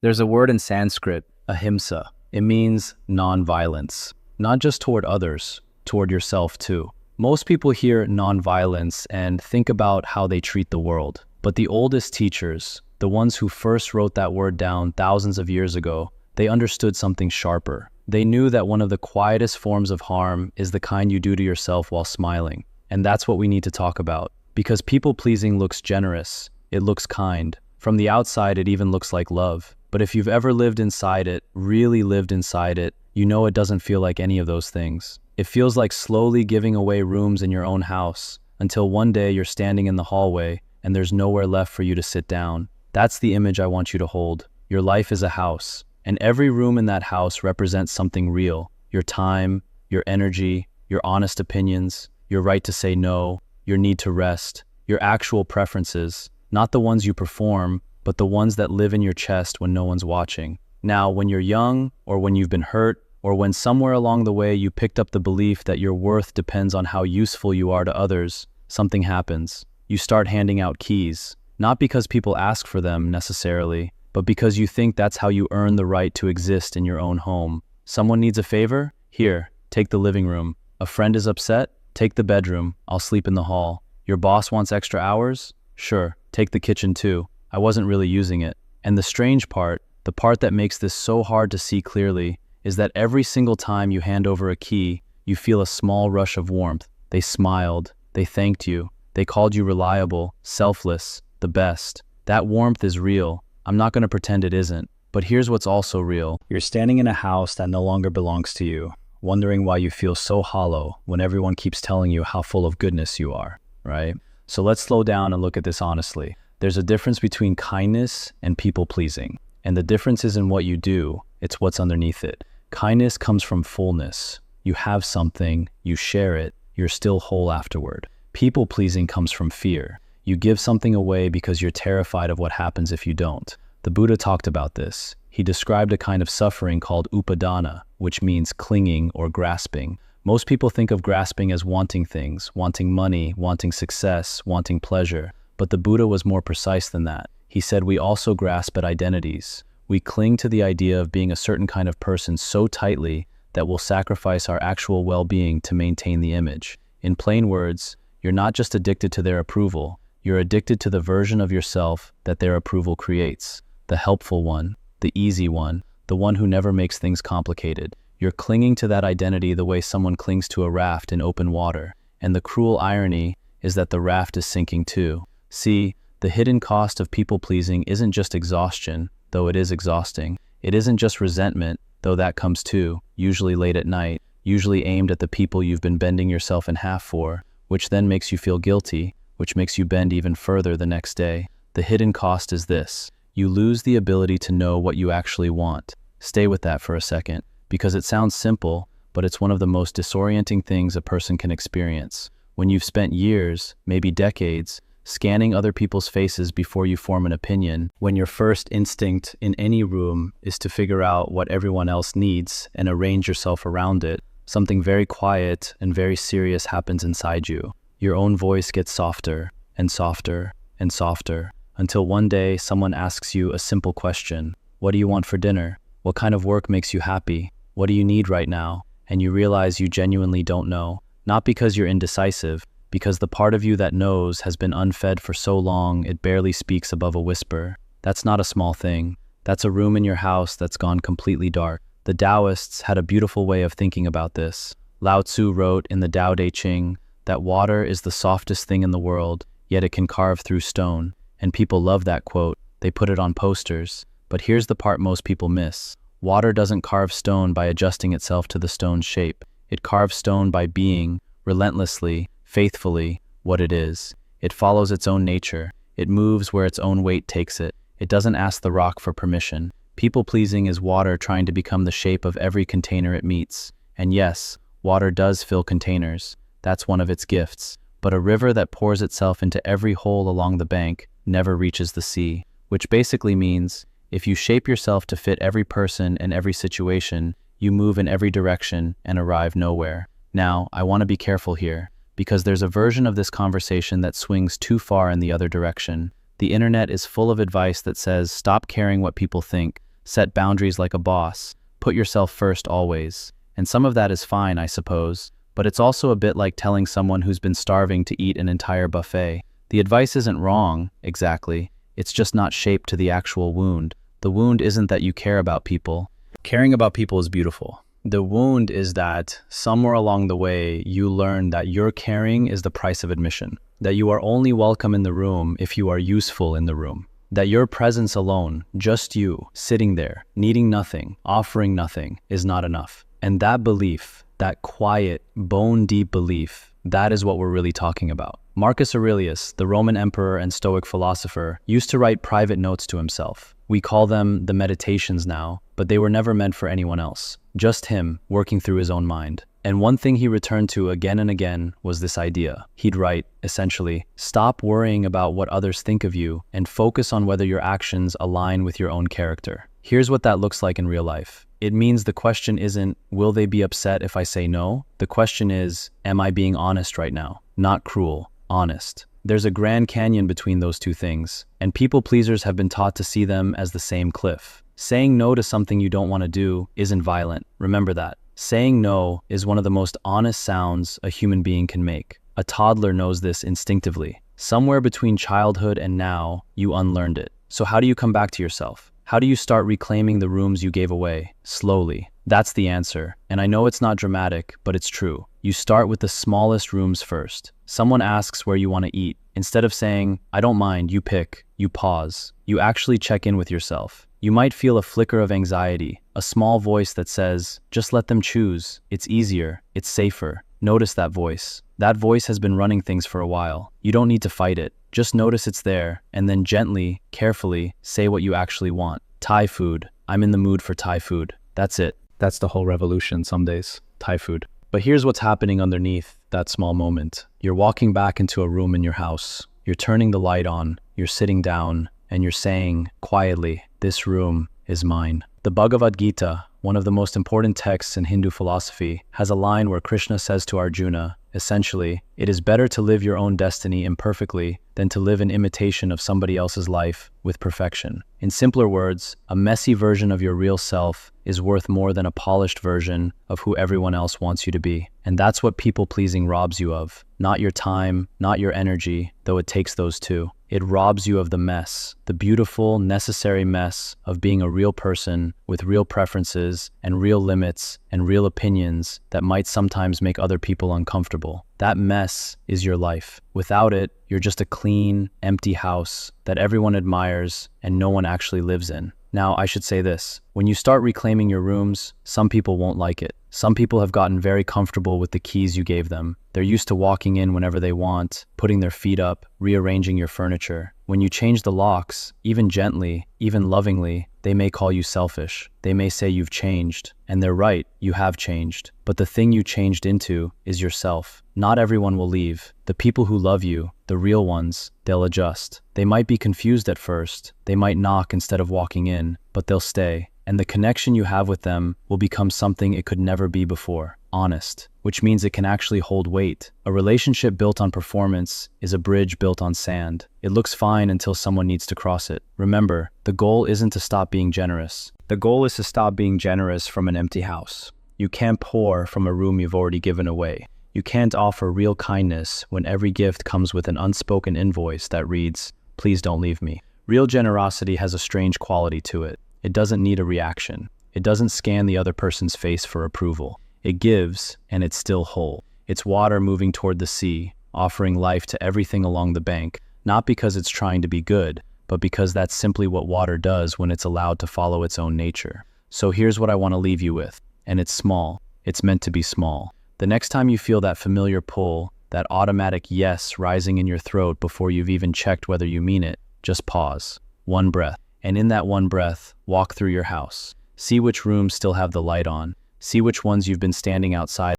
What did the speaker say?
There's a word in Sanskrit, ahimsa. It means non-violence, not just toward others, toward yourself too. Most people hear non-violence and think about how they treat the world. But the oldest teachers, the ones who first wrote that word down thousands of years ago, they understood something sharper. They knew that one of the quietest forms of harm is the kind you do to yourself while smiling. And that's what we need to talk about. Because people-pleasing looks generous, it looks kind. From the outside, it even looks like love. But if you've ever lived inside it, really lived inside it, you know it doesn't feel like any of those things. It feels like slowly giving away rooms in your own house until one day you're standing in the hallway and there's nowhere left for you to sit down. That's the image I want you to hold. Your life is a house, and every room in that house represents something real. Your time, your energy, your honest opinions, your right to say no, your need to rest, your actual preferences, not the ones you perform, but the ones that live in your chest when no one's watching. Now, when you're young, or when you've been hurt, or when somewhere along the way you picked up the belief that your worth depends on how useful you are to others, something happens. You start handing out keys, not because people ask for them necessarily, but because you think that's how you earn the right to exist in your own home. Someone needs a favor? Here, take the living room. A friend is upset? Take the bedroom. I'll sleep in the hall. Your boss wants extra hours? Sure, take the kitchen too. I wasn't really using it. And the strange part, the part that makes this so hard to see clearly, is that every single time you hand over a key, you feel a small rush of warmth. They smiled, they thanked you, they called you reliable, selfless, the best. That warmth is real. I'm not going to pretend it isn't. But here's what's also real. You're standing in a house that no longer belongs to you, wondering why you feel so hollow when everyone keeps telling you how full of goodness you are, right? So let's slow down and look at this honestly. There's a difference between kindness and people-pleasing. And the difference isn't what you do, it's what's underneath it. Kindness comes from fullness. You have something, you share it, you're still whole afterward. People-pleasing comes from fear. You give something away because you're terrified of what happens if you don't. The Buddha talked about this. He described a kind of suffering called upadana, which means clinging or grasping. Most people think of grasping as wanting things, wanting money, wanting success, wanting pleasure. But the Buddha was more precise than that. He said we also grasp at identities. We cling to the idea of being a certain kind of person so tightly that we'll sacrifice our actual well-being to maintain the image. In plain words, you're not just addicted to their approval, you're addicted to the version of yourself that their approval creates. The helpful one, the easy one, the one who never makes things complicated. You're clinging to that identity the way someone clings to a raft in open water. And the cruel irony is that the raft is sinking too. See, the hidden cost of people-pleasing isn't just exhaustion, though it is exhausting. It isn't just resentment, though that comes too, usually late at night, usually aimed at the people you've been bending yourself in half for, which then makes you feel guilty, which makes you bend even further the next day. The hidden cost is this. You lose the ability to know what you actually want. Stay with that for a second, because it sounds simple, but it's one of the most disorienting things a person can experience. When you've spent years, maybe decades, scanning other people's faces before you form an opinion, when your first instinct in any room is to figure out what everyone else needs and arrange yourself around it, something very quiet and very serious happens inside you. Your own voice gets softer and softer and softer, until one day someone asks you a simple question. What do you want for dinner? What kind of work makes you happy? What do you need right now? And you realize you genuinely don't know. Not because you're indecisive, because the part of you that knows has been unfed for so long it barely speaks above a whisper. That's not a small thing. That's a room in your house that's gone completely dark. The Taoists had a beautiful way of thinking about this. Lao Tzu wrote in the Tao Te Ching that water is the softest thing in the world, yet it can carve through stone. And people love that quote. They put it on posters. But here's the part most people miss. Water doesn't carve stone by adjusting itself to the stone's shape. It carves stone by being, relentlessly, faithfully, what it is. It follows its own nature. It moves where its own weight takes it. It doesn't ask the rock for permission. People-pleasing is water trying to become the shape of every container it meets. And yes, water does fill containers. That's one of its gifts. But a river that pours itself into every hole along the bank never reaches the sea. Which basically means, if you shape yourself to fit every person and every situation, you move in every direction and arrive nowhere. Now, I want to be careful here, because there's a version of this conversation that swings too far in the other direction. The internet is full of advice that says, stop caring what people think, Set boundaries like a boss. Put yourself first always. And some of that is fine, I suppose, but it's also a bit like telling someone who's been starving to eat an entire buffet. The advice isn't wrong, exactly. It's just not shaped to the actual wound. The wound isn't that you care about people. Caring about people is beautiful. The wound is that somewhere along the way, you learn that your caring is the price of admission, that you are only welcome in the room if you are useful in the room, that your presence alone, just you, sitting there, needing nothing, offering nothing, is not enough. And that belief, that quiet, bone-deep belief, that is what we're really talking about. Marcus Aurelius, the Roman emperor and Stoic philosopher, used to write private notes to himself. We call them the meditations now, but they were never meant for anyone else. Just him, working through his own mind. And one thing he returned to again and again was this idea. He'd write, essentially, stop worrying about what others think of you and focus on whether your actions align with your own character. Here's what that looks like in real life. It means the question isn't, will they be upset if I say no? The question is, am I being honest right now? Not cruel, honest. There's a grand canyon between those two things, and people pleasers have been taught to see them as the same cliff. Saying no to something you don't want to do isn't violent. Remember that. Saying no is one of the most honest sounds a human being can make. A toddler knows this instinctively. Somewhere between childhood and now, you unlearned it. So how do you come back to yourself? How do you start reclaiming the rooms you gave away? Slowly. That's the answer. And I know it's not dramatic, but it's true. You start with the smallest rooms first. Someone asks where you want to eat. Instead of saying, I don't mind, you pick, you pause. You actually check in with yourself. You might feel a flicker of anxiety, a small voice that says, just let them choose. It's easier. It's safer. Notice that voice. That voice has been running things for a while. You don't need to fight it. Just notice it's there, and then gently, carefully, say what you actually want. Thai food. I'm in the mood for Thai food. That's it. That's the whole revolution some days. Thai food. But here's what's happening underneath that small moment. You're walking back into a room in your house. You're turning the light on. You're sitting down, and you're saying, quietly, this room is mine. The Bhagavad Gita, one of the most important texts in Hindu philosophy, has a line where Krishna says to Arjuna, essentially, it is better to live your own destiny imperfectly than to live in imitation of somebody else's life with perfection. In simpler words, a messy version of your real self is worth more than a polished version of who everyone else wants you to be. And that's what people-pleasing robs you of. Not your time, not your energy, though it takes those too. It robs you of the mess, the beautiful, necessary mess of being a real person with real preferences and real limits and real opinions that might sometimes make other people uncomfortable. That mess is your life. Without it, you're just a clean, empty house that everyone admires and no one actually lives in. Now, I should say this. When you start reclaiming your rooms, some people won't like it. Some people have gotten very comfortable with the keys you gave them. They're used to walking in whenever they want, putting their feet up, rearranging your furniture. When you change the locks, even gently, even lovingly, they may call you selfish. They may say you've changed. And they're right, you have changed. But the thing you changed into is yourself. Not everyone will leave. The people who love you, the real ones, they'll adjust. They might be confused at first. They might knock instead of walking in, but they'll stay. And the connection you have with them will become something it could never be before. Honest, which means it can actually hold weight. A relationship built on performance is a bridge built on sand. It looks fine until someone needs to cross it. Remember, the goal isn't to stop being generous. The goal is to stop being generous from an empty house. You can't pour from a room you've already given away. You can't offer real kindness when every gift comes with an unspoken invoice that reads, please don't leave me. Real generosity has a strange quality to it. It doesn't need a reaction. It doesn't scan the other person's face for approval. It gives, and it's still whole. It's water moving toward the sea, offering life to everything along the bank, not because it's trying to be good, but because that's simply what water does when it's allowed to follow its own nature. So here's what I want to leave you with, and it's small. It's meant to be small. The next time you feel that familiar pull, that automatic yes rising in your throat before you've even checked whether you mean it, just pause. One breath. And in that one breath, walk through your house. See which rooms still have the light on. See which ones you've been standing outside